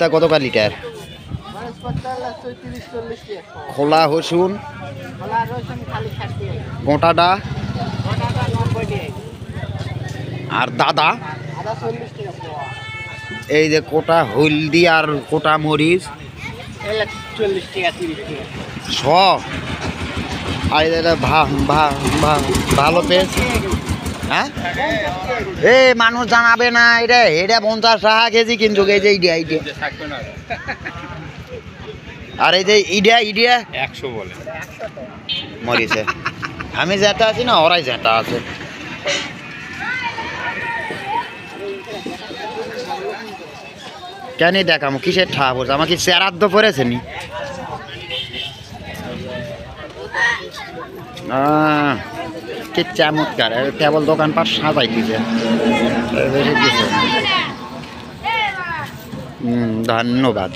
বস্তা কত কা লিটার? খোলা রসুন গোটাটা আর দাদা এই যে কোটা হলদি আর কোটা মরিচ 40 টাকা 30 টাকা শ আর এটা ভালো পেস। হ্যাঁ এ মানুষ জানাবে না এটা এটা 50 টাকা কেজি কিন্তু এই যে ইডিয়া ইডিয়া আর এই যে ইডিয়া ইডিয়া 100 বলে মরিচে আমি যেটা আছি না ওরাই যেটা আছে। কেন দেখাম কিসের ঠা পড়ছে আমার কি চেরাদ্দ পড়েছে নি? কি চমৎকার কেবল দোকানপাট সাজাই দিছে ধন্যবাদ।